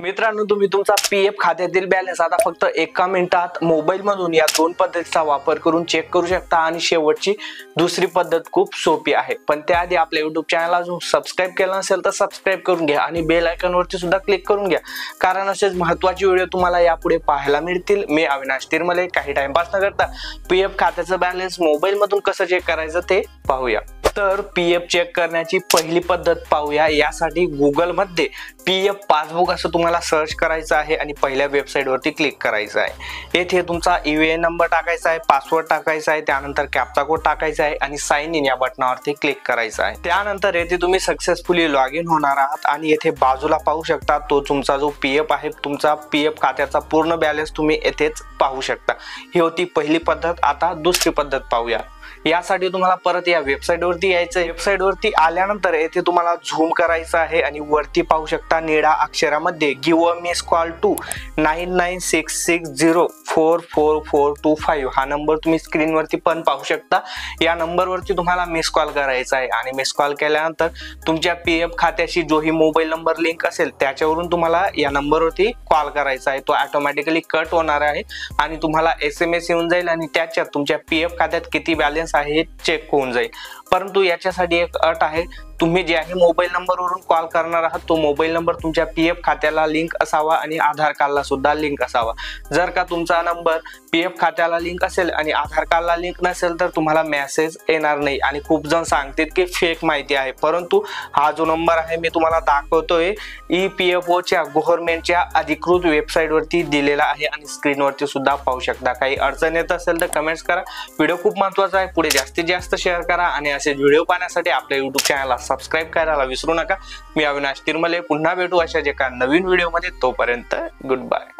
मित्रांनो, तुम्ही तुमचा पीएफ खात्यातील बॅलन्स आता फक्त 1 मिनिटात मोबाईल मधून या दोन पद्धतीचा वापर करून चेक करू शकता। आणि शेवटची दुसरी पद्धत खूप सोपी आहे, पण त्याआधी आपल्या YouTube चॅनलला जो सबस्क्राइब केला नसेल तर सबस्क्राइब करून घ्या आणि बेल आयकॉन वरती सुद्धा क्लिक करून घ्या, कारण असेच महत्त्वाचे व्हिडिओ तुम्हाला यापुढे पाहायला मिळतील। मी अविनाश तिरमले। काही टाइम पास न करता पीएफ खात्याचं बॅलन्स मोबाईल मधून कसं चेक करायचं ते पाहूया। तर पीएफ चेक करण्याची पहिली पद्धत पाहूया। यासाठी गुगल मध्ये पीएफ पासबुक असं तुम्हाला सर्च करायचं आहे आणि पहिल्या वेबसाईट वरती क्लिक करायचं आहे। येथे तुमचा यूएएन नंबर टाकायचा आहे, पासवर्ड टाकायचा आहे, त्यानंतर कॅप्चा कोड टाकायचा आहे आणि साइन इन या बटनावरती क्लिक करायचं आहे। त्यानंतर येथे तुम्ही सक्सेसफुली लॉग इन होणार आहात आणि येथे बाजूला पाहू शकता तो तुमचा जो पीएफ आहे, तुमचा पीएफ खात्याचा पूर्ण बॅलन्स तुम्ही येथेच पाहू शकता। ही होती पहिली पद्धत। आता दुसरी पद्धत पाहूया। यासाठी तुम्हाला परत या वेबसाईट वरती यायचं। वेबसाईट वरती आल्यानंतर येथे तुम्हाला झूम करायचं आहे आणि वरती पाहू शकता निळ्या अक्षरामध्ये give a miss call to 9966044425 हा नंबर तुम्ही स्क्रीन वरती पण पाहू शकता। या नंबर वरती तुम्हाला मिस कॉल करायचा आहे आणि मिस कॉल केल्यानंतर तुमच्या पीएफ खात्याशी जोही मोबाईल नंबर लिंक असेल त्याच्यावरून तुम्हाला या नंबर वरती कॉल करायचा आहे। तो ऑटोमॅटिकली कट होणार आहे आणि तुम्हाला एसएमएस येऊन जाईल आणि त्याच्यात तुमच्या पीएफ खात्यात किती बॅलन्स आहे चेक होऊन जाईल। परंतु याच्यासाठी एक अट आहे, तुम्ही जे आहे मोबाईल नंबर वरून कॉल करणार आहात तो मोबाईल नंबर तुमच्या पीएफ खात्याला लिंक असावा आणि आधार कार्डला सुद्धा लिंक असावा। जर का तुमचा नंबर पीएफ खात्याला लिंक असेल आणि आधार कार्डला लिंक नसेल तर तुम्हाला मेसेज येणार नाही आणि खूप जण सांगतात की फेक माहिती आहे, परंतु हा जो नंबर आहे मी तुम्हाला दाखवतोय ईपीएफओ च्या गव्हर्नमेंटच्या अधिकृत वेबसाईट वरती दिलेला आहे आणि स्क्रीन वरती सुद्धा पाहू शकता। काही अडचण येत असेल तर कमेंट्स करा। व्हिडिओ खूप महत्त्वाचा आहे, पुढे जास्तीत जास्त शेअर करा आणि असे व्हिडिओ पाहण्यासाठी आपल्या YouTube चॅनलला सबस्क्राइब करायला विसरू नका। मी अविनाश तिरमले। पुन्हा भेटू अशाच एका नवीन व्हिडिओ मध्ये, तोपर्यंत गुड बाय।